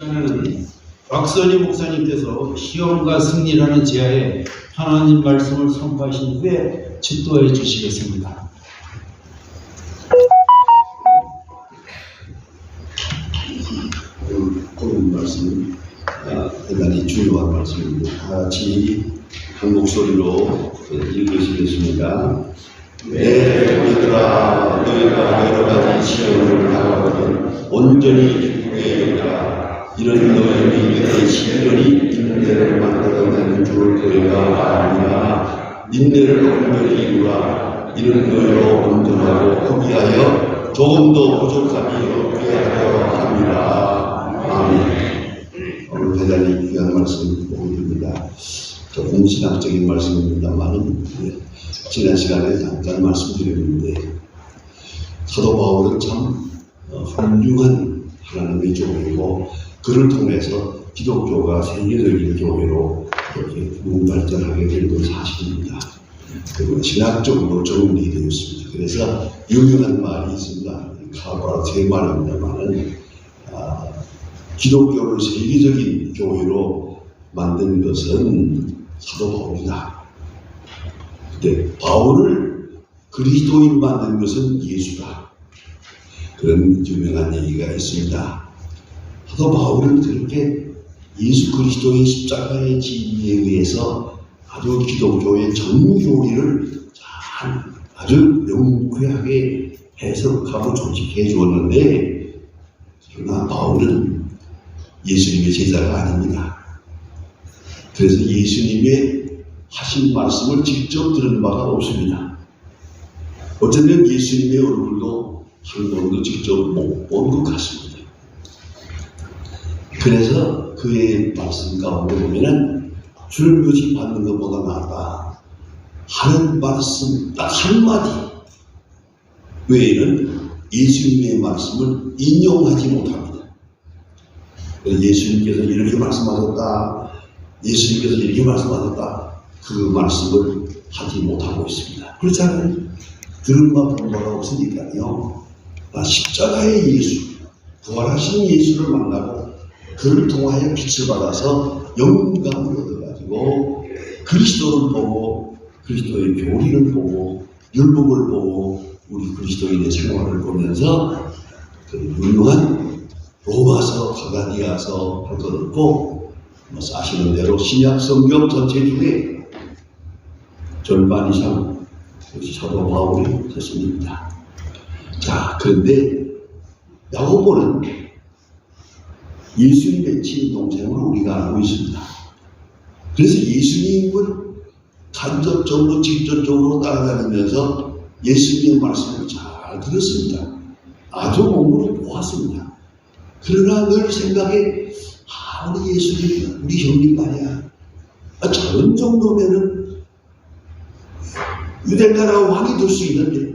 저는 박선희 목사님께서 시험과 승리라는 제하에 하나님 말씀을 선포하신 후에 집도해 주시겠습니다. 오늘 말씀은 대단히 중요한 말씀입니다. 다 같이 한 목소리로 읽으시겠습니다. 얘들아, 너희가 여러 가지 시험을 당하거든 온전히 기쁘게 여기라. 이런 너희 믿음의 시련이 인내를 만들어내는 줄 너희가 아니라 인내를 온전히 이루라. 이런 너희로 온전하고 포기하여 조금 더 부족함이 없게 하려 함이라. 아멘. 오늘 대단히 귀한 말씀 보여드립니다. 조금 신학적인 말씀입니다만 지난 시간에 잠깐 말씀드렸는데 사도 바울은 참 훌륭한 하나님의 종이고 그를 통해서 기독교가 세계적인 교회로 이렇게 발전하게 된 건 사실입니다. 그리고 신학적으로 정리 되었습니다. 그래서 유명한 말이 있습니다. 카바라트의 말입니다만은 기독교를 세계적인 교회로 만든 것은 사도 바울이다. 근데 바울을 그리스도인 만든 것은 예수다. 그런 유명한 얘기가 있습니다. 사도 바울은 그렇게 예수 그리스도의 십자가의 진리에 의해서 아주 기독교의 정교리를 잘 아주 명쾌하게 해석하고 조직해 주었는데 그러나 바울은 예수님의 제자가 아닙니다. 그래서 예수님의 하신 말씀을 직접 들은 바가 없습니다. 어쩌면 예수님의 얼굴도 한 번도 직접 못 본 것 같습니다. 그래서 그의 말씀 가운데 보면은 줄교지 받는 것보다 낫다 하는 말씀 딱 한마디 외에는 예수님의 말씀을 인용하지 못합니다. 예수님께서 이렇게 말씀하셨다, 예수님께서 이렇게 말씀하셨다, 그 말씀을 하지 못하고 있습니다. 그렇잖아요. 들은 바 본 바가 없으니까요. 십자가의 예수, 부활하신 예수를 만나고 그를 통하여 빛을 받아서 영감을 얻어가지고 그리스도를 보고 그리스도의 교리를 보고 율법을 보고 우리 그리스도인의 생활을 보면서 그 유명한 로마서, 갈라디아서 할 것 없고 아시는 대로 신약 성경 전체 중에 절반 이상 사도 바울이 썼습니다. 자, 그런데 야고보는 예수님의 친동생으로 우리가 알고 있습니다. 그래서 예수님을 간접적으로 직접적으로 따라다니면서 예수님의 말씀을 잘 들었습니다. 아주 몸으로 보았습니다. 그러나 늘 생각에 우리 예수님, 우리 형님 말이야. 저런 정도면은 유대나라 왕이 될 수 있는데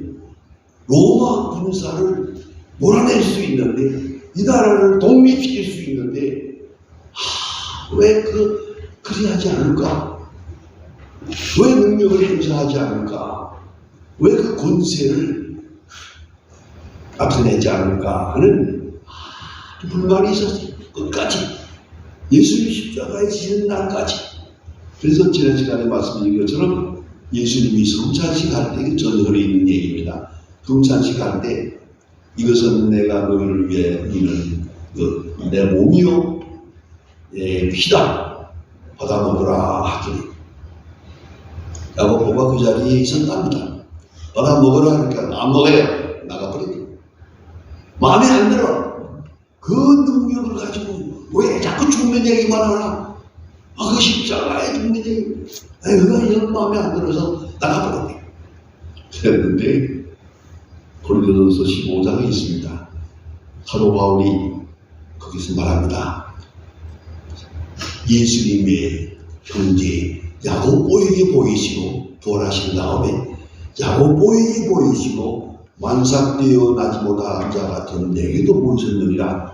로마 군사를 몰아낼 수 있는데 이 나라를 독립시킬 수 있는데 왜 그리하지 않을까? 왜 능력을 행사하지 않을까? 왜 그 권세를 나타내지 않을까 하는 불만이 있었어요. 끝까지 예수님 십자가에 지는 날까지. 그래서 지난 시간에 말씀드린 것처럼 예수님이 성찬식 할 때 전설에 있는 얘기입니다. 성찬식 할 때 이것은 내가 너희를 위해 이는 내 몸이요 내 피다 받아 먹으라 하더니 야고보가 그 자리에 있었답니다. 받아 먹으라 하니까 안 먹어요. 나가버리고 마음에 안 들어. 그 능력을 가지고 왜 자꾸 죽는 얘기만 하나? 그 십자가에 죽는 얘기 그가 이런 마음에 안 들어서 나가버렸대요. 그랬는데 고린도전서 15장에 있습니다. 사도 바울이 거기서 말합니다. 예수님의 형제 야고보에게 보이시고 부활하신 다음에 야고보에게 보이시고 만삭되어 나지 못한 자 같은 내게도 보이셨느니라.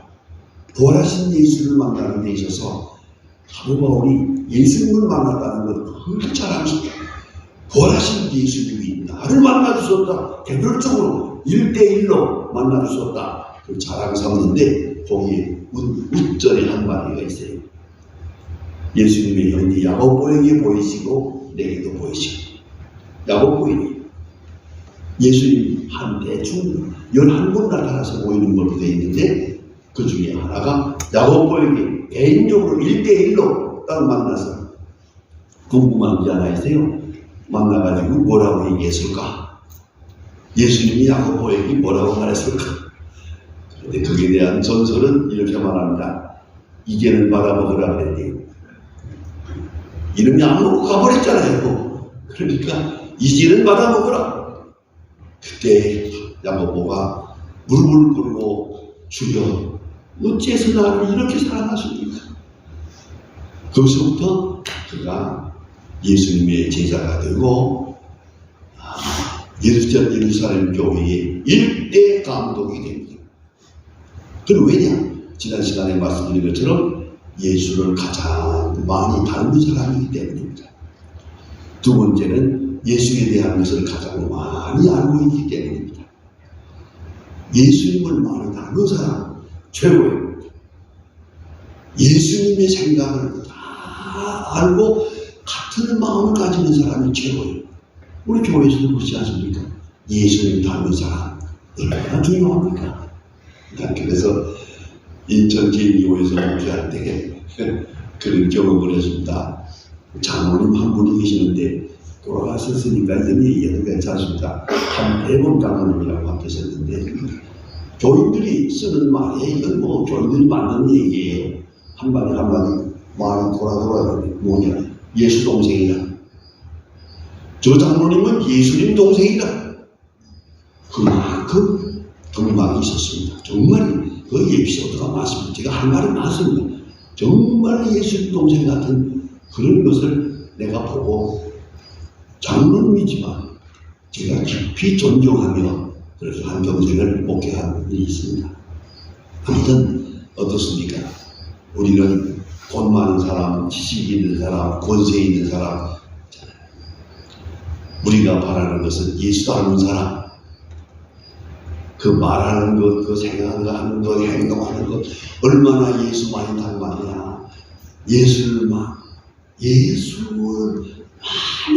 부활하신 예수를 만나는 데 있어서 사도 바울이 예수님을 만났다는 걸 그렇게 자랑스럽다. 부활하신 예수님이 나를 만나주셨다. 개별적으로 1대1로 만나주셨다. 그 자랑 삼는데 거기에 웃전에 한 마디가 있어요. 예수님의 형제 야고보에게 보이시고 내게도 보이시고. 야고보에게 예수님 한 대충 11분 나타나서 보이는 걸로 되어 있는데 그 중에 하나가 야고보에게 개인적으로 1대1로 딱 만나서 궁금한 게 하나 있어요. 만나가지고 뭐라고 얘기했을까? 예수님이 야고보에게 뭐라고 말했을까? 그런데 거기에 대한 전설은 이렇게 말합니다. 이제는 받아먹으라 그랬대요. 이름이 안 먹고 가버렸잖아요. 그러니까 이제는 받아먹으라. 그때 야고보가 무릎을 꿇고 주여 어째서 나를 이렇게 사랑하십니까? 거기서부터 그가 예수님의 제자가 되고 예루살렘 교회의 일대 감독이 됩니다. 그럼 왜냐? 지난 시간에 말씀드린 것처럼 예수를 가장 많이 닮은 사람이기 때문입니다. 두 번째는 예수에 대한 것을 가장 많이 알고 있기 때문입니다. 예수님을 많이 닮은 사람 최고예요. 예수님의 생각을 다 알고 같은 마음을 가지는 사람이 최고예요. 우리 교회에서도 그렇지 않습니까? 예수님 닮은 사람 얼마나 중요합니까? 그래서 인천 제2호에서 목회할 때 그런 경험을 했습니다. 장로님 한 분이 계시는데 돌아가셨으니까 이런 얘기해도 괜찮습니다. 한 4번 장로님이라고 하셨는데 교인들이 쓰는 말에 이건 뭐 교인들이 만든 얘기예요. 한마디 말이 돌아가는데 뭐냐? 예수 동생이다. 저 장로님은 예수님 동생이다. 그만큼 경망이 있었습니다. 정말 그 에피소드가 맞습니다. 제가 할 말이 맞습니다. 정말 예수님 동생 같은 그런 것을 내가 보고 장로님이지만 제가 깊이 존경하며 그래서 한평생을 목회한 일이 있습니다. 아무튼 어떻습니까? 우리는 돈 많은 사람, 지식이 있는 사람, 권세 있는 사람, 우리가 바라는 것은 예수 닮은 사람, 그 말하는 것, 그 생각하는 것, 행동하는 것, 얼마나 예수 많이 닮았냐. 예수를 많이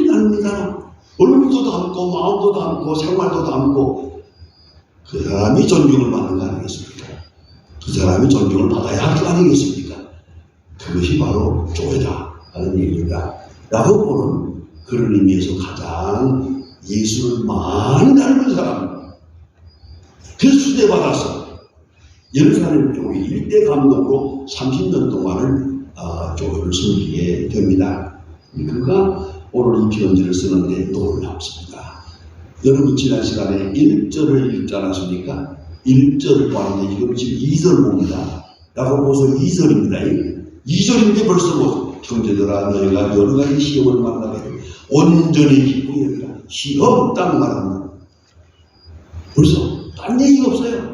닮은 사람, 얼굴도 닮고, 마음도 닮고, 생활도 닮고, 그 사람이 존경을 받는 거 아니겠습니까? 그 사람이 존경을 받아야 할 거 아니겠습니까? 그것이 바로 교회다 하는 얘기입니다. 야고보는 그런 의미에서 가장 예수를 많이 닮은 사람입니다. 그래서 수대받아서 예루살렘 교회 일대 감독으로 30년 동안을 교회를 섬기게 됩니다. 그가 오늘 이 편지를 쓰는데 놀랍습니다. 여러분 지난 시간에 1절을 읽지 않았습니까? 1절을 봤는데 지금 2절 봅니다. 야고보서 2절입니다. 2절인데 벌써 뭐 형제들아 너희가 여러 가지 시험을 만나게 온전히 기쁘게 여기라. 시험 딱 말합니다. 벌써 딴 얘기가 없어요.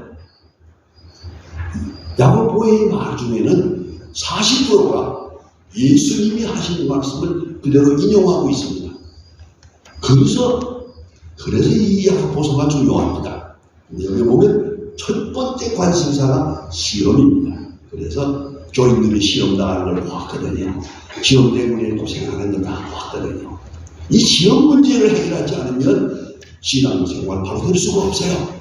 야고보의 말 중에는 40%가 예수님이 하신 말씀을 그대로 인용하고 있습니다. 그래서 이 야고보서가 중요합니다. 여기 보면 첫 번째 관심사가 시험입니다. 그래서 교인들이 시험 당하는 걸 보았거든요. 시험 때문에 고생하는 걸 다 보았거든요. 이 시험 문제를 해결하지 않으면 신앙생활 바로 될 수가 없어요.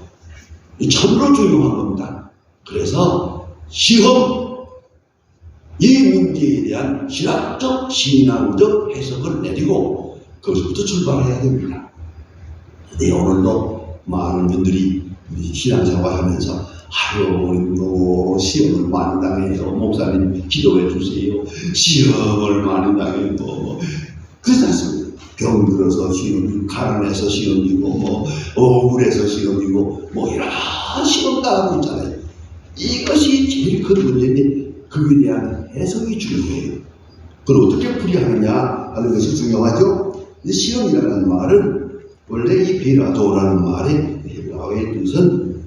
이 참으로 중요한 겁니다. 그래서 시험, 이 문제에 대한 신학적, 신앙적 해석을 내리고 거기서부터 출발해야 됩니다. 근데 오늘도 많은 분들이 신앙생활 하면서 우리 시험을 많이 당해요. 목사님 기도해 주세요. 시험을 많이 당해요. 그렇지 않습니다. 병들어서 시험이고, 가난해서 시험이고, 억울해서 시험이고, 이런 시험 당하고 있잖아요. 이것이 제일 큰 문제인데, 그에 대한 해석이 중요해요. 그걸 어떻게 풀이하느냐 하는 것이 중요하죠. 시험이라는 말은 원래 이 베라도라는 말의 헤브라어의 뜻은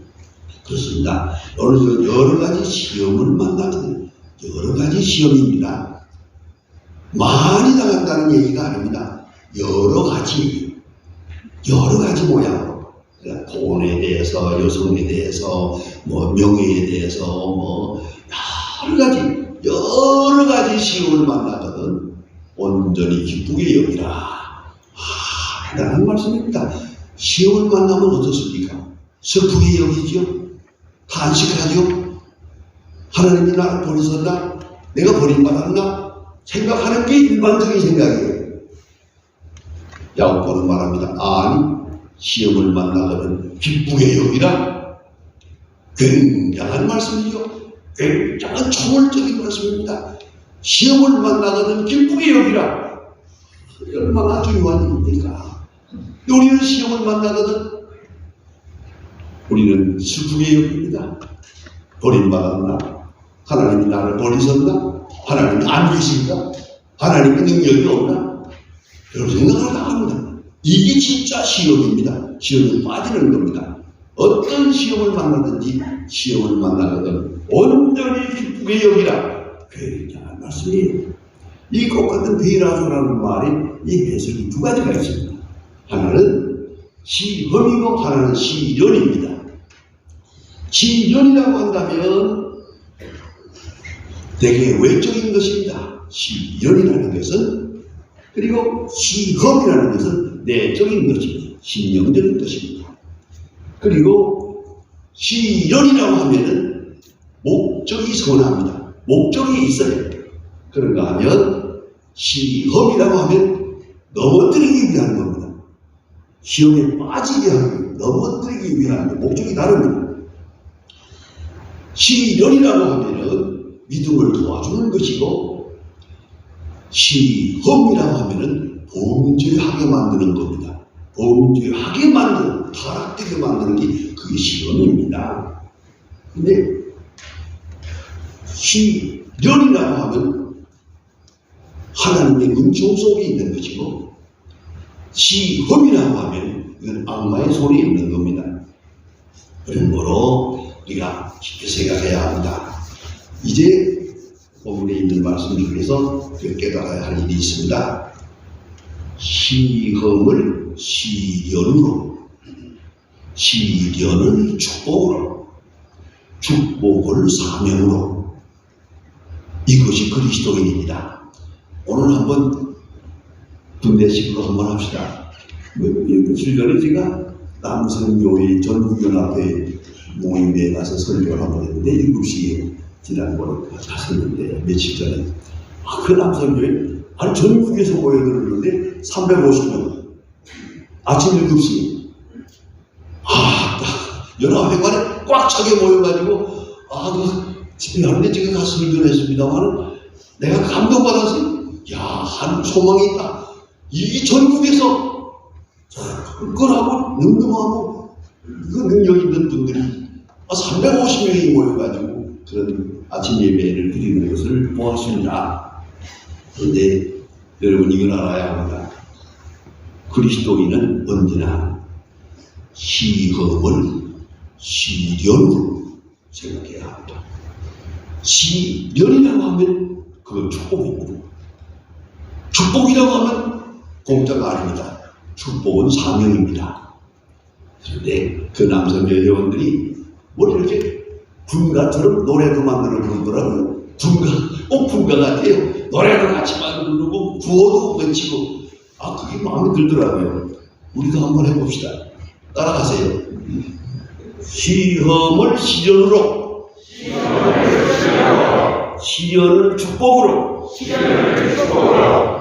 그렇습니다. 여러 가지 시험을 만나거든요. 여러 가지 시험입니다. 많이 당한다는 얘기가 아닙니다. 여러 가지 모양으로. 돈에 대해서, 여성에 대해서, 명예에 대해서, 여러 가지 시험을 만나거든 온전히 기쁘게 여기라. 대단한 말씀입니다. 시험을 만나면 어떻습니까? 슬프게 여기죠? 탄식하죠? 하나님이 나를 버리셨나? 내가 버림받았나? 생각하는 게 일반적인 생각이에요. 야고보는 말합니다. 아니, 시험을 만나거든 기쁘게 여기라. 굉장한 말씀이죠. 굉장한 초월적인 말씀입니다. 시험을 만나거든 기쁘게 여기라. 얼마나 중요한 일입니까? 우리는 시험을 만나거든 우리는 슬프게 여깁니다. 버림받았나? 하나님이 나를 버리셨나? 하나님이 안 계신가? 하나님의 능력이 없나? 그런 생각을 다 합니다. 이게 진짜 시험입니다. 시험에 빠지는 겁니다. 어떤 시험을 만나든지 시험을 만나거든 온전히 기쁘게 여기라. 굉장한 말씀이에요. 이 똑같은 베이라조라는 말이 이 해석이 두 가지가 있습니다. 하나는 시험이고 하나는 시련입니다. 시련이라고 한다면 되게 외적인 것입니다. 시련이라는 것은. 그리고 시험이라는 것은 내적인 것입니다. 심령적인 것입니다. 그리고 시련이라고 하면은 목적이 선합니다. 목적이 있어요. 그런가 하면 시험이라고 하면 넘어뜨리기 위한 겁니다. 시험에 빠지게 하는 넘어뜨리기 위한 목적이 다릅니다. 시련이라고 하면은 믿음을 도와주는 것이고 시험이라고 하면은 범죄하게 만드는 겁니다. 범죄하게 만드는, 타락되게 만드는 게 그게 시험입니다. 근데 시련이라고 하면 하나님의 은총 속에 있는 것이고 시험이라고 하면 이건 악마의 손에 있는 겁니다. 그러므로 우리가 깊게 생각해야 합니다. 이제 본문에 있는 말씀 중에서 깨달아야 할 일이 있습니다. 시험을 시련으로, 시련을 축복으로, 축복을 사명으로. 이것이 그리스도인입니다. 오늘 한번 분대식으로 한번 합시다. 며칠 전에 제가 남성교회 전국연합회 모임에 가서 설교를 한번 했는데 7시에 지난번에 갔었는데 며칠 전에 그 남성교회 아니 전국에서 모여들었는데 350명 아침 7시 연합회관에 꽉 차게 모여가지고 그 집회하는데 제가 가서 설교를 했습니다만 내가 감동받아서 한 소망이 있다. 이 전국에서 그걸하고 능동하고 그 능력 있는 분들이 350명이 모여가지고 그런 아침 예배를 드리는 것을 보았습니다. 그런데 여러분 이걸 알아야 합니다. 그리스도인은 언제나 시험을 시련으로 생각해야 합니다. 시련이라고 하면 그건 축복입니다. 축복이라고 하면 공짜가 아닙니다. 축복은 사명입니다. 그런데 그 남성교 회원들이 뭘 이렇게 분가처럼 노래도 만들어 부르더라고요. 꼭 분가 같아요. 노래도 같이 만들어 부르고 구호도 외치고 그게 마음에 들더라고요. 우리도 한번 해봅시다. 따라가세요. 시험을 시련으로, 시련을 축복으로,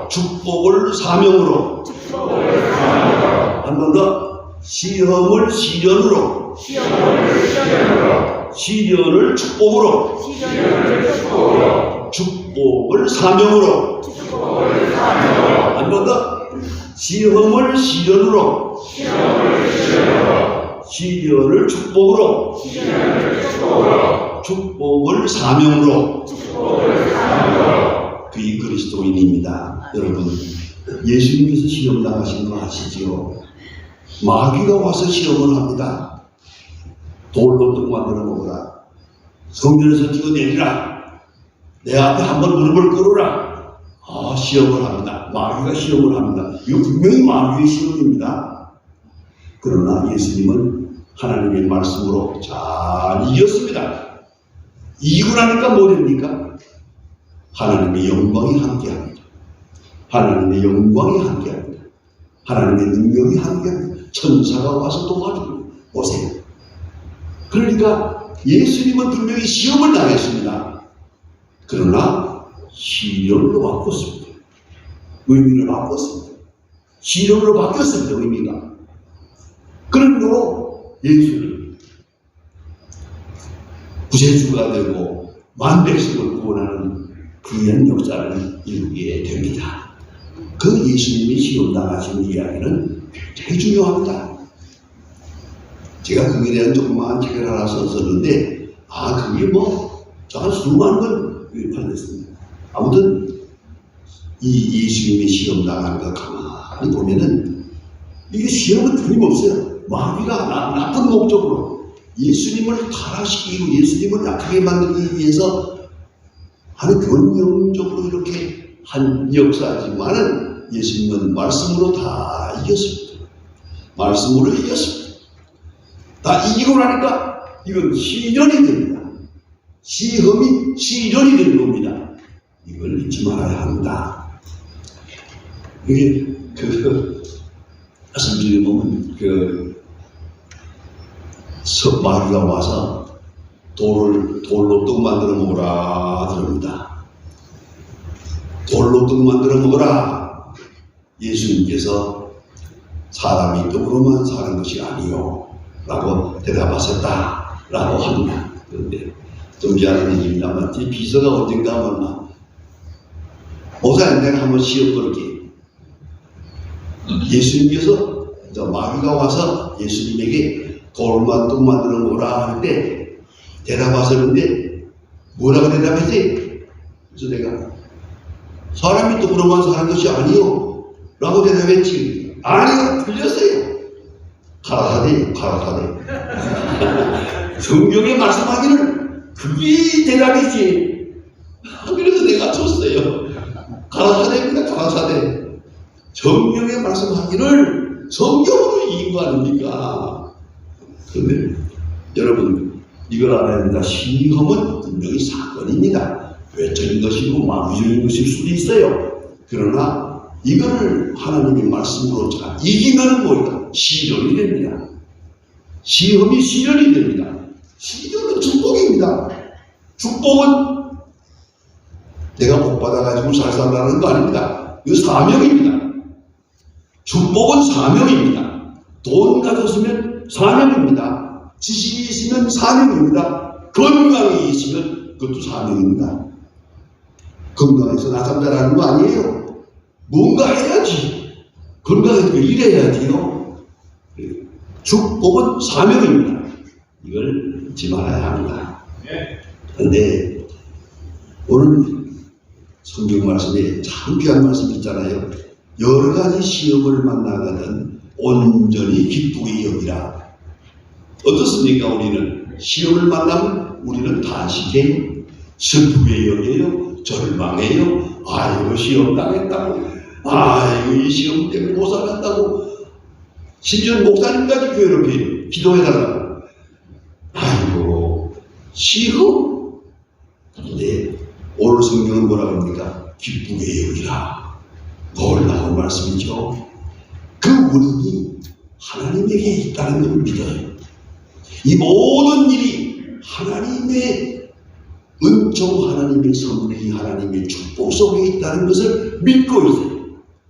축복을 사명으로. 한 번 더. 시험을 시련으로, 시련을 축복으로, 축복을 사명으로. 한 번 더. 시험을 시련으로, 시련을 축복으로, 축복을 사명으로. 그게 그리스도인입니다. 여러분 예수님께서 시험 당하신 거 아시지요? 마귀가 와서 시험을 합니다. 돌로 떡 만들어 먹어라. 성전에서 찍어내리라. 내 앞에 한번 무릎을 꿇어라. 시험을 합니다. 마귀가 시험을 합니다. 이거 분명히 마귀의 시험입니다. 그러나 예수님은 하나님의 말씀으로 잘 이겼습니다. 이기고 나니까 뭐 됩니까? 하나님의 영광이 함께합니다. 하나님의 영광이 함께합니다. 하나님의 능력이 함께합니다. 천사가 와서 도와주고 오세요. 그러니까 예수님은 분명히 시험을 당했습니다. 그러나 시련으로 바꿨습니다. 의미를 바꿨습니다. 시련으로 바뀌었습니다. 의미가. 그러므로 예수는 구세주가 되고 만백성을 구원하는 귀한 역사를 이루게 됩니다. 그 예수님이 시험 당하신 이야기는 굉장히 중요합니다. 제가 그에 대한 조그마한 책을 하나 썼었는데, 그게 저한 수많은 걸 판냈습니다. 아무튼 이 예수님이 시험 당하는 거 가만히 보면은 이게 시험은 틀림없어요. 마귀가 나쁜 목적으로 예수님을 타락시키고 예수님을 약하게 만들기 위해서 하는 변명적으로 이렇게 한 역사지만은 예수님은 말씀으로 다 이겼습니다. 말씀으로 이겼습니다. 다 이기고 나니까 이건 시련이 됩니다. 시험이 시련이 되는 겁니다. 이걸 잊지 말아야 합니다. 이게 말씀드리면 보면 마귀가 와서 돌로 떡 만들어 먹으라 그럽니다. 돌로 떡 만들어 먹으라. 예수님께서 사람이 떡으로만 사는 것이 아니요 라고 대답하셨다 라고 합니다. 그런데 좀 미안한 얘기입니다만 제 비서가 언젠가 하면 목사님 내가 한번 시험 걸게. 예수님께서 마귀가 와서 예수님에게 돌만 떡 만들어 먹으라 할 때 대답하셨는데 뭐라고 대답했지? 그래서 내가 사람이 떡으로만 사는 것이 아니요 라고 대답했지. 아니요, 틀렸어요. 가라사대. 성경에 말씀하기를 그게 대답이지. 그래서 내가 쳤어요. 가라사대입니다. 가라사대. 성경에 말씀하기를 성경으로 이긴 거 아닙니까? 그런데 여러분 이걸 알아야 된다. 시험은 분명히 사건입니다. 외적인 것이고 마귀적인 것일 수도 있어요. 그러나 이거를 하나님의 말씀으로 잘 이기면 뭐예요? 시련이 됩니다. 시험이 시련이 됩니다. 시련은 축복입니다. 축복은 내가 복 받아가지고 잘 살라는 거 아닙니다. 이거 사명입니다. 축복은 사명입니다. 돈 가졌으면 사명입니다. 지식이 있으면 사명입니다. 건강이 있으면 그것도 사명입니다. 건강해서 나참 잘하는 거 아니에요. 뭔가 해야지. 건강해서 일해야지요. 축복은 사명입니다. 이걸 잊지 말아야 합니다. 그런데 오늘 성경 말씀에 참 귀한 말씀 있잖아요. 여러 가지 시험을 만나거든 온전히 기쁘게 여기라. 어떻습니까? 우리는 시험을 만나면 우리는 단식해요, 슬프게 여겨요, 절망해요. 아이고 시험 당했다고, 아이고 이 시험 때문에 못 살았다고. 심지어 목사님까지 괴롭혀요. 기도해달라고. 아이고 시험. 근데 오늘 성경은 뭐라고 합니까? 기쁘게 여기라. 놀라운 말씀이죠. 그 원인이 하나님에게 있다는 걸 믿어요. 이 모든 일이 하나님의 은총, 하나님의 섭리, 하나님의 축복 속에 있다는 것을 믿고 있어요.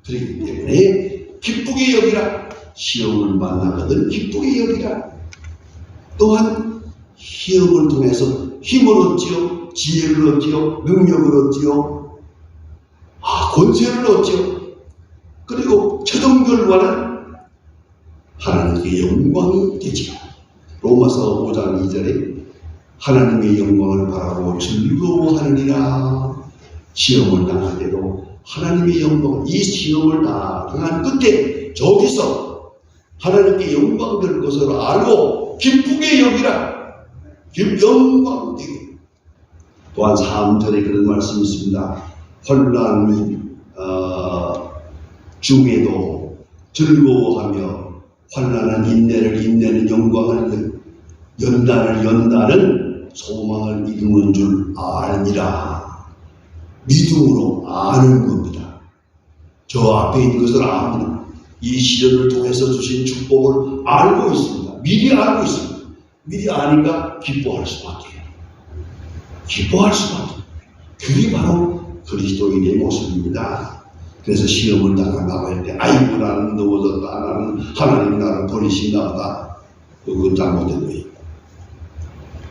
그렇기 때문에 기쁘게 여기라. 시험을 만나거든 기쁘게 여기라. 또한 시험을 통해서 힘을 얻지요, 지혜를 얻지요, 능력을 얻지요, 권세를 얻지요. 그리고 최종 결과는 하나님께 영광이 되지요. 로마서 5장 2절에 하나님의 영광을 바라고 즐거워하느니라. 시험을 당할 때도 하나님의 영광, 이 시험을 다 당한 끝에 저기서 하나님께 영광 될 것을 알고 기쁘게 여기라. 영광 되게. 또한 3절에 그런 말씀이 있습니다. 환난 중에도 즐거워하며 환난한 인내를, 인내는 영광을, 연단을, 연단은 소망을 이루는 줄 알니라. 믿음으로 아는 겁니다. 저 앞에 있는 것을 압니다. 이 시련을 통해서 주신 축복을 알고 있습니다. 미리 알고 있습니다. 미리 아니까 기뻐할 수밖에. 기뻐할 수밖에. 그게 바로 그리스도인의 모습입니다. 그래서 시험을 당한다고 할 때, 아이고 나는 넘어졌다, 나는 하나님이 나를 버리신다 보다. 그건 잘못된 거예요.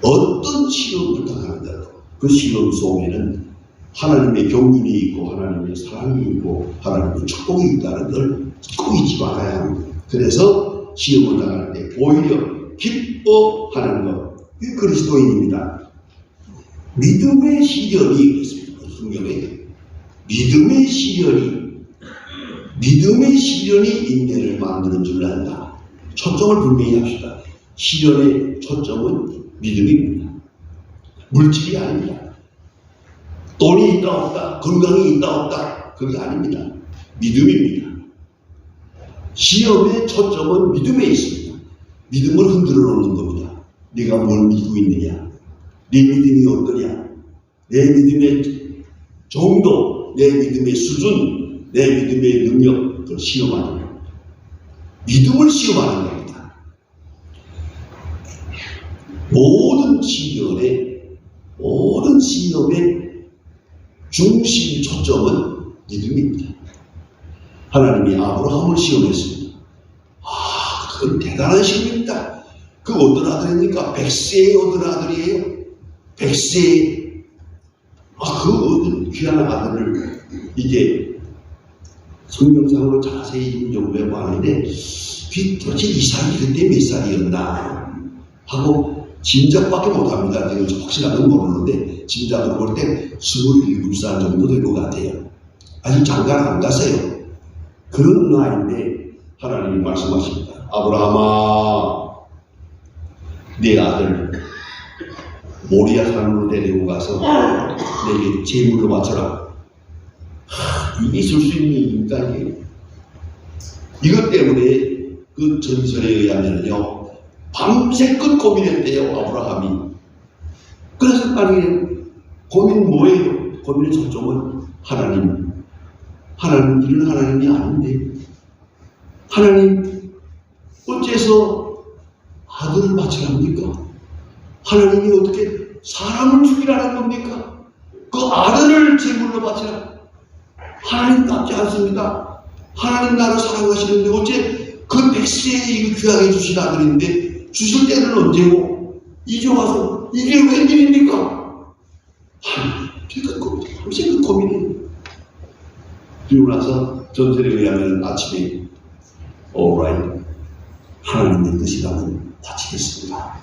어떤 시험을 당하는데도 그 시험 속에는 하나님의 경륜이 있고 하나님의 사랑이 있고 하나님의 축복이 있다는 걸 꼭 잊지 말아야 합니다. 그래서 시험을 당할 때 오히려 기뻐하는 것, 이 그리스도인입니다. 믿음의 시련이 있습니다. 성경에 믿음의 시련이 인내를 만드는 줄 안다. 초점을 분명히 합시다. 시련의 초점은 믿음입니다. 물질이 아닙니다. 돈이 있다 없다, 건강이 있다 없다, 그게 아닙니다. 믿음입니다. 시험의 초점은 믿음에 있습니다. 믿음을 흔들어 놓는 겁니다. 네가 뭘 믿고 있느냐, 네 믿음이 어떠냐, 내 믿음의 정도, 내 믿음의 수준, 내 믿음의 능력, 그걸 시험하는 겁니다. 믿음을 시험하는 겁니다. 모든 시험의 중심 초점은 믿음입니다. 하나님이 아브라함을 시험했습니다. 그건 대단한 시험입니다. 그 어떤 아들입니까? 100세의 어떤 아들이에요? 100세의 그 귀한 아들을 이게 성경상으로 자세히 연구해 보았는데 도대체 이삭이 그때 몇 살이었나 하고 짐작밖에 못합니다. 지금 확실한 건 모르는데 짐작으로 볼 때 27살 정도 될 것 같아요. 아직 장가를 안 갔어요. 그런 나이인데 하나님이 말씀하십니다. 아브라함아, 네 아들 모리아 산으로 데리고 가서 내게 제물로 바쳐라. 이게 있을 수 있는 일입니까? 이것 때문에 그 전설에 의하면요, 밤새껏 고민했대요, 아브라함이. 그래서 아니, 고민 뭐예요? 고민의 초점은 하나님. 이런 하나님이 아닌데, 하나님, 어째서 아들을 바치랍니까? 하나님이 어떻게 사람을 죽이라는 겁니까? 그 아들을 제물로 바치라. 하나님답지 않습니다. 하나님 나를 사랑하시는데 어째 그 100세에 귀하게 주신 아들인데 주실 때는 언제고 이제 와서 이게 웬일입니까? 밤새껏 고민해. 그리고 나서 전설에 의하면 아침에 alright, 하나님의 뜻이라면 바치겠습니다.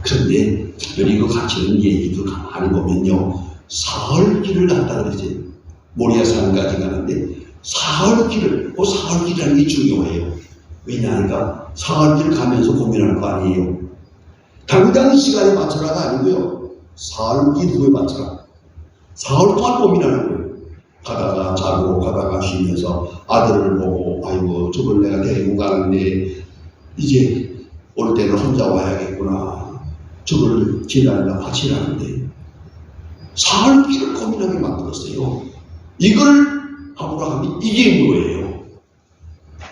그런데 특별히 그 가치는 얘기도 가만히 보면요, 사흘길을 갔다 그러지. 모리아산까지 가는데 사흘길을, 그 사흘길이라는 게 중요해요. 왜냐하니까 사흘길 가면서 고민할 거 아니에요. 당장 시간에 맞춰라가 아니고요, 사흘길 후에 맞춰라. 사흘 동안 고민하는 거예요. 가다가 자고 가다가 쉬면서 아들을 보고, 아이고 저걸 내가 데리고 가는데 이제 올 때는 혼자 와야겠구나, 저걸 지나니까 바치라는데 사흘길을 고민하게 만들었어요. 이걸 아브라함이 이긴 거예요.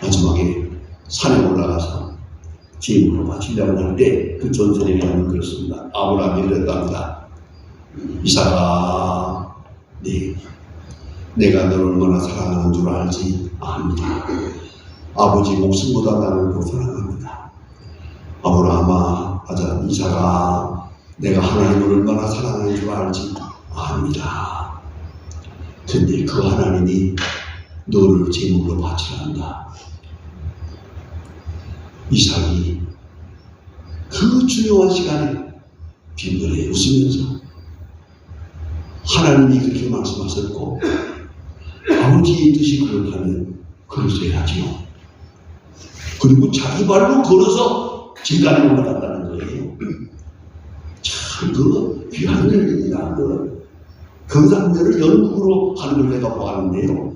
마지막에 산에 올라가서 제물로 바치려고 할 때 그 전설에 의하면 그렇습니다. 아브라함이 그랬답니다. 이삭아, 내가 너를 얼마나 사랑하는 줄 알지 압니다. 아버지 목숨보다 나를 더 사랑합니다. 아브라함아, 이삭아, 내가 하나님을 얼마나 사랑하는 줄 알지 압니다. 근데 그 하나님이 너를 제물로 바치라 한다. 이삭이 그 중요한 시간에 빙그레 웃으면서 하나님이 그렇게 말씀하셨고 아버지의 뜻이 그렇다면 그러셔야지요. 그리고 자기 발로 걸어서 제단에 올라갔다는 거예요. 참 그 귀한 일입니다. 경상도를 연극으로 하는 걸 내가 보았는데요,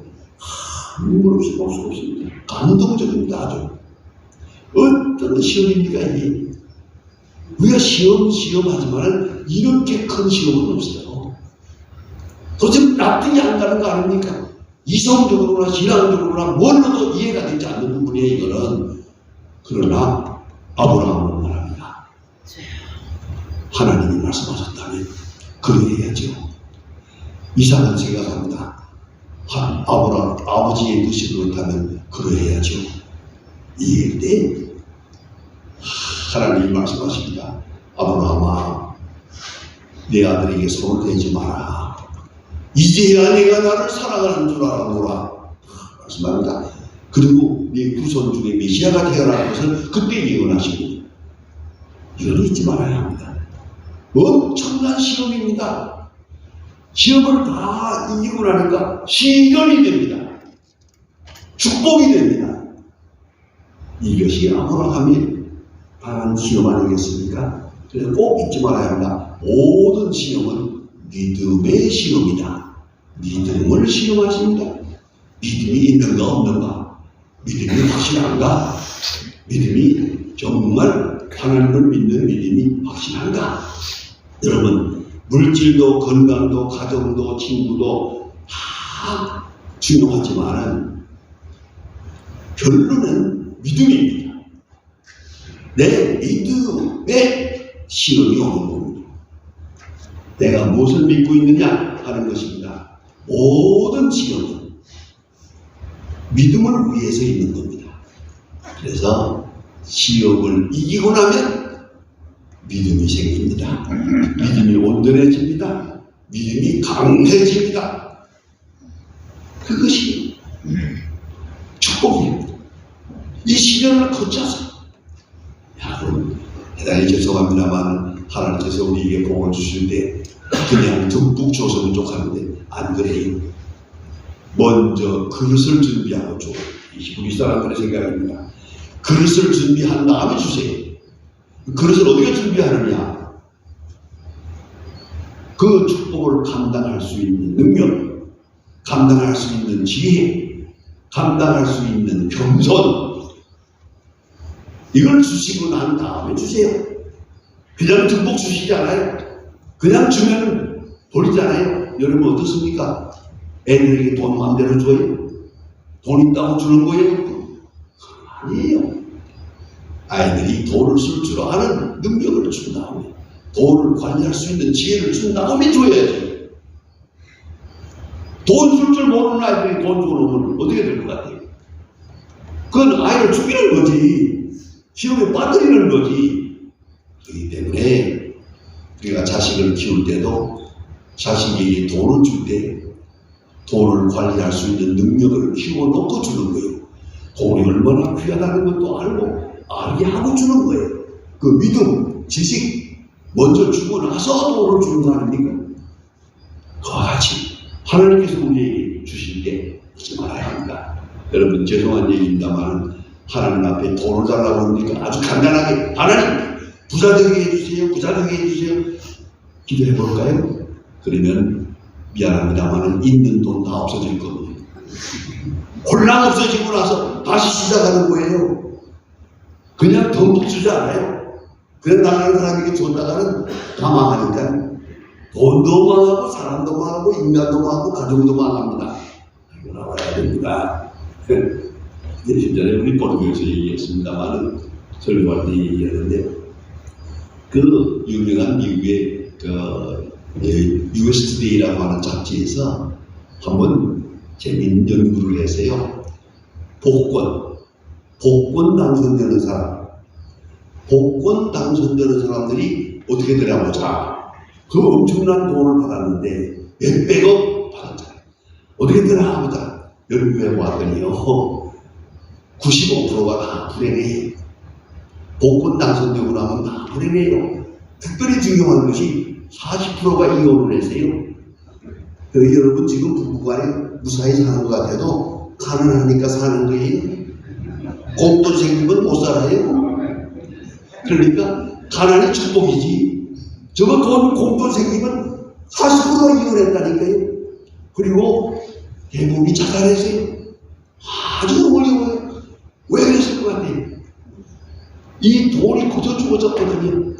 눈물 없이 볼 수 없습니다. 감동적입니다. 아주. 어떤 시험입니까 이게? 우리가 시험 하지만 이렇게 큰 시험은 없어요. 도대체 납득이 안 가는 거 아닙니까? 이성적으로나 신앙적으로나 뭘로도 이해가 되지 않는 부분이에요, 이거는. 그러나 아브라함은 말합니다. 하나님이 말씀하셨다면 그래야죠. 이상한 생각합니다. 아버지의 뜻이 그렇다면 그래야죠. 이럴 때 하나님이 말씀하십니다. 아브라함아, 내 아들에게 손을 대지 마라. 이제야 내가 나를 사랑하는 줄 알아보라. 말씀합니다. 그리고 내 후손 중에 메시아가 태어날 것을 그때 예언하시고, 이걸 잊지 말아야 합니다. 엄청난 시험입니다. 시험을 다 이기고 나니까 시련이 됩니다. 축복이 됩니다. 이것이 아브라함이 당한 시험 아니겠습니까? 그래서 꼭 잊지 말아야 합니다. 모든 시험은 믿음의 시험이다. 믿음을 시험하십니다. 믿음이 있는가 없는가? 믿음이 확실한가? 믿음이 정말 하나님을 믿는 믿음이 확실한가? 여러분, 물질도 건강도 가정도 친구도 다 중요하지만 결론은 믿음입니다. 내 믿음에 시험이 오는 겁니다. 내가 무엇을 믿고 있느냐 하는 것입니다. 모든 시험은 믿음을 위해서 있는 겁니다. 그래서 시험을 이기고 나면 믿음이 생깁니다. 믿음이 온전해집니다. 믿음이 강해집니다. 그것이 축복입니다. 이 시련을 거쳐서, 여러분, 대단히 죄송합니다만 하나님께서 우리에게 복을 주실 때 그냥 듬뿍 줘서 부족하는데 안 그래요. 먼저 그릇을 준비하고 줘. 우리 사람들의 생각입니다. 그릇을 준비한 다음에 주세요. 그릇을 어떻게 준비하느냐? 그 축복을 감당할 수 있는 능력, 감당할 수 있는 지혜, 감당할 수 있는 겸손, 이걸 주시고 난 다음에 주세요. 그냥 듬뿍 주시지 않아요. 그냥 주면 버리잖아요. 여러분 어떻습니까? 애들에게 돈 마음대로 줘요? 돈 있다고 주는 거예요? 아니에요. 아이들이 돈을 쓸 줄 아는 능력을 준 다음에, 돈을 관리할 수 있는 지혜를 준 다음에 줘야지. 돈 쓸 줄 모르는 아이들이 돈 주고 오면 어떻게 될 것 같아요? 그건 아이를 죽이는 거지. 시험에 빠뜨리는 거지. 그렇기 때문에 우리가 자식을 키울 때도 자식에게 돈을 줄 때 돈을 관리할 수 있는 능력을 키워놓고 주는 거예요. 돈이 얼마나 귀하다는 것도 알게 하고 주는 거예요. 그 믿음, 지식 먼저 주고 나서 돈을 주는 거 아닙니까? 그와 같이 하나님께서 우리에게 주실 때 잊지 말아야 합니다. 여러분 죄송한 얘기입니다만 하나님 앞에 돈을 달라고 그러니까 아주 간단하게 하나님 부자 되게 해주세요. 부자 되게 해주세요. 기도해 볼까요? 그러면 미안합니다만 있는 돈 다 없어질 겁니다. 홀랑 없어지고 나서 다시 시작하는 거예요. 그냥 덤뿍 주지 않아요. 그냥 나가는 사람에게 줬다가는 다 망하니까 돈도 망하고 사람도 망하고 인간도 망하고 가정도 망합니다. 이거 나와야 됩니다. 며칠 전에 우리 포르투갈에서 얘기했습니다만은 설교할 때 얘기하는데 그 유명한 미국의 US Today라고 하는 잡지에서 한번 재미있는 연구를 해서요. 복권 당선되는 사람들이 어떻게 되나 보자. 그 엄청난 돈을 받았는데 몇백억 받았잖아요. 어떻게 되나 보자. 연구해 보았더니요. 95%가 다 불행해요. 복권 당선되고 나면 다 불행해요. 특별히 중요한 것이 40%가 이혼을 했어요. 여러분 지금 부부간에 무사히 사는 것 같아도 가난하니까 사는 거예요. 공돈 생기면 못 살아요. 그러니까 가난이 축복이지. 저거 공돈 생기면 40%가 이혼했다니까요. 그리고 대부분이 자살했어요. 아주 어려워요. 왜 그랬을 것 같아요? 이 돈이 거저 주어졌거든요.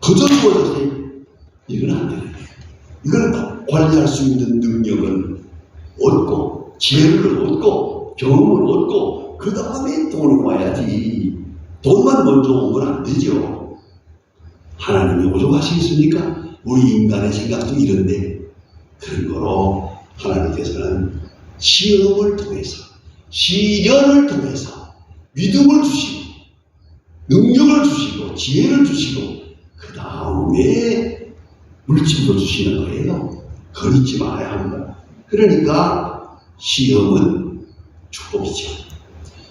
그저 주어졌어요. 이건 안 되는 거예요. 이걸 관리할 수 있는 능력을 얻고, 지혜를 얻고, 경험을 얻고, 그 다음에 돈이 와야지. 돈만 먼저 오면 안 되죠. 하나님이 오죽하시겠습니까? 우리 인간의 생각도 이런데, 그런 거로 하나님께서는 시험을 통해서, 시련을 통해서 믿음을 주시고, 능력을 주시고, 지혜를 주시고, 그 다음에 물질도 주시는 거예요. 그걸 잊지 말아야 합니다. 그러니까 시험은 축복이죠.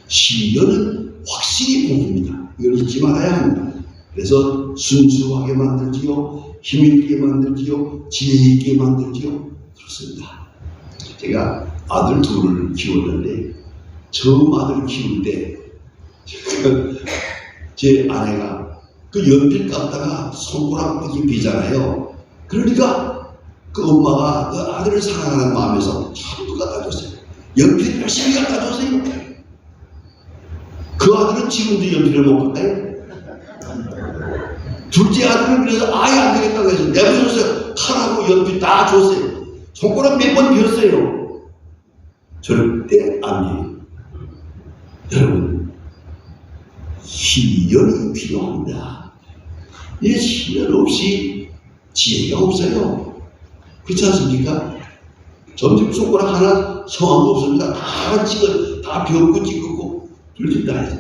시련은 확실히 복입니다. 이걸 잊지 말아야 합니다. 그래서 순수하게 만들지요, 힘있게 만들지요, 지혜있게 만들지요. 그렇습니다. 제가 아들 둘을 키웠는데 처음 아들 키울 때 제 아내가 그 연필 깎다가 손가락이 비잖아요. 그러니까 그 엄마가 그 아들을 사랑하는 마음에서 전부 갖다 줬어요. 연필 열심히 갖다 줬어요. 그 아들은 지금도 연필을 못 깎아요. 둘째 아들은 그래서 아예 안 되겠다고 해서 내버렸어요. 칼하고 연필 다 줬어요. 손가락 몇 번 비었어요. 절대 안 돼요. 여러분, 시련이 필요합니다. 이 시련 없이 지혜가 없어요. 그렇지 않습니까? 점집 손가락 하나 성함도 없습니다. 다 찍어, 다 비었고 찍었고 그렇다 해서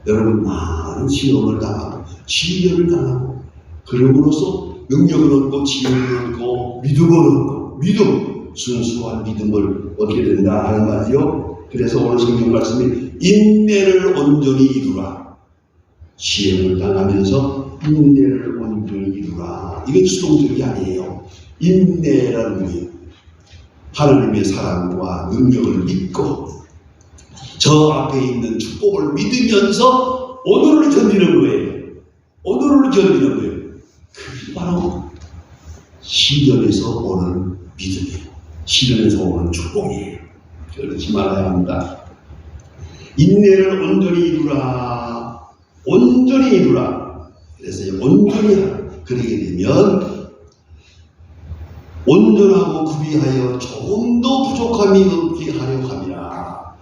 여러분 많은 시험을 당하고 시련을 당하고 그럼으로써 능력을 얻고 지혜를 얻고 믿음을 얻고 믿음, 순수한 믿음을 얻게 된다 하는 말이요. 그래서 오늘 성경 말씀이 인내를 온전히 이루라. 시험을 당하면서 인내를 온전히 이루라. 이건 수동적이 아니에요. 인내라는 게 하나님의 사랑과 능력을 믿고 저 앞에 있는 축복을 믿으면서 오늘을 견디는 거예요. 오늘을 견디는 거예요. 그게 바로 시련에서 오는 믿음이에요. 시련에서 오는 축복이에요. 그러지 말아야 합니다. 인내를 온전히 이루라. 온전히 이루라. 그래서 온전히 하라. 그러게 되면 온전하고 구비하여 조금도 부족함이 없게 하려 함이라.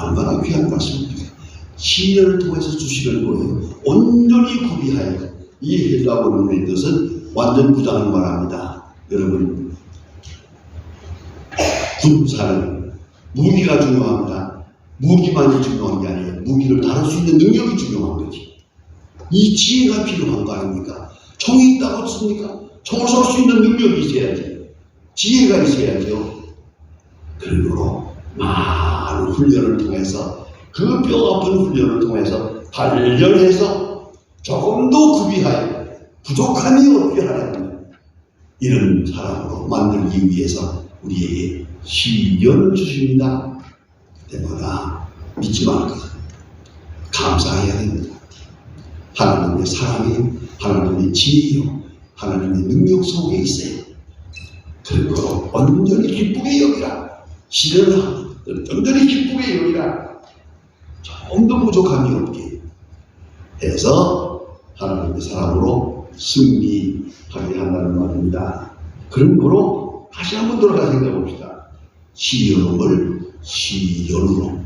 얼마나 귀한 말씀입니까? 시련을 통해서 주시는 거예요. 온전히 구비하여. 이 헬라어의 뜻은 완전 부장을 말합니다. 여러분, 군사는 무기가 중요합니다. 무기만이 중요한 게 아니에요. 무기를 다룰 수 있는 능력이 중요한 거지. 이 지혜가 필요한 거 아닙니까? 총이 있다고 씁니까? 총을 쏠 수 있는 능력이 있어야지. 지혜가 있어야죠. 그러므로 많은 훈련을 통해서 그 뼈 아픈 훈련을 통해서 단련해서 조금 더 구비하여 부족함이 없게 하라는 이런 사람으로 만들기 위해서 우리에게 시련을 주십니다. 그때마다 믿지 말고 감사해야 됩니다. 하나님의 사랑이 하나님의 지혜요 하나님의 능력 속에 있어요. 그리고 온전히 기쁘게 여기라. 시련을 하고 온전히 기쁘게 여기라. 조금도 부족함이 없게 해서 하나님의 사랑으로 승리하게 한다는 말입니다. 그러므로 다시 한번 돌아가 생각해 봅시다. 시련을 시련으로,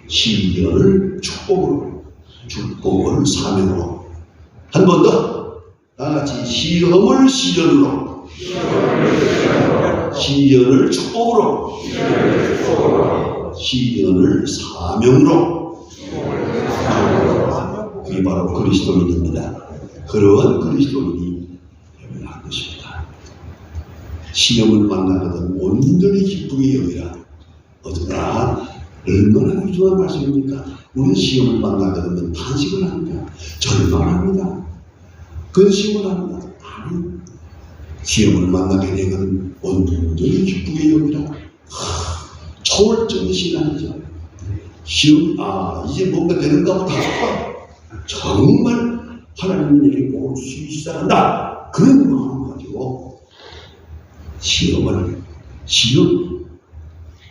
시련을 축복으로, 축복을 사명으로. 한 번 더 다 같이 시험을 시련으로, 시련을 축복으로, 시련을 사명으로. 그게 바로 그리스도인입니다. 그러한 그리스도인이 되어야 것입니다. 시험을 만나거든 온전히 기쁘게 여기라. 어쩌나 얼마나 귀중한 말씀입니까? 우리는 시험을 만나거든 탄식을 합니다. 절망합니다. 근심을 합니다. 아니, 시험을 만나게 되면 온전히 기쁘게 여기라. 초월적인 신앙이죠. 시험, 이제 뭔가 되는가 보다. 정말 하나님은 내게 복을 주시기 시작한다. 그런 마음을 가지고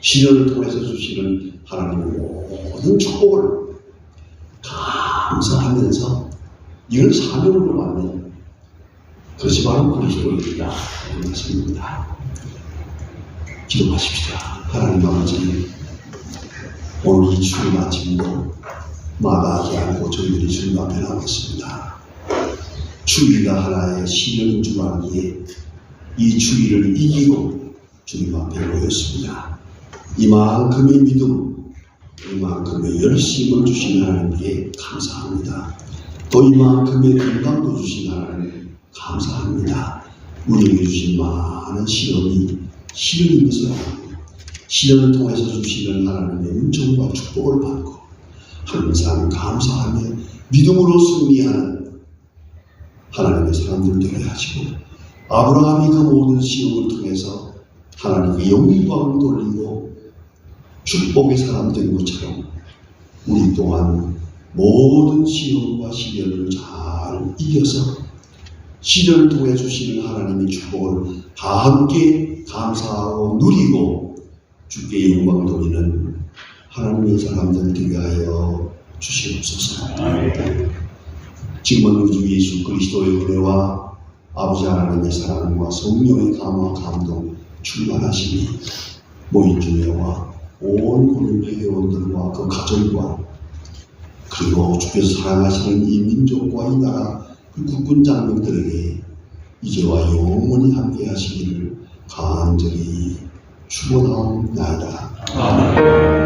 시련을 통해서 주시는 하나님의 모든 축복을 감사하면서 이걸 사명으로 받는 그것이 바로 그리스도입니다. 이런 말씀입니다. 기도하십시다. 하나님 아버지, 오늘 이 주일 아침도 마다하지 않고 저희들이 주님 앞에 나왔습니다. 주일가 하나의 신령인 줄 알기에 이 주일을 이기고 주님 앞에 모였습니다. 이만큼의 믿음, 이만큼의 열심을 주신 하나님께 감사합니다. 또 이만큼의 건강도 주신 하나님 감사합니다. 우리에게 주신 많은 시련이 시련인 것을 알고 시련을 통해서 주시는 하나님의 은총과 축복을 받고 항상 감사하며 믿음으로 승리하는 하나님의 사람들 되게 하시고 아브라함이 그 모든 시험을 통해서 하나님께 영광을 돌리고 축복의 사람 된 것처럼 우리 또한 모든 시험과 시련을 잘 이겨서 시련을 통해 주시는 하나님의 축복을 다 함께 감사하고 누리고 주께 영광을 돌리는 하나님의 사람들 되게 하여 주시옵소서. 지금은 우리 주 예수 그리스도의 은혜와 아버지 하나님의 사랑과 성령의 감화 감동 충만하시니 모인 주회와 온 고린도 회원들과 그 가정과 그리고 주께서 사랑하시는 이 민족과 이 나라 그 국군 장병들에게 이제와 영원히 함께 하시기를 간절히 축원하옵나이다. 아멘.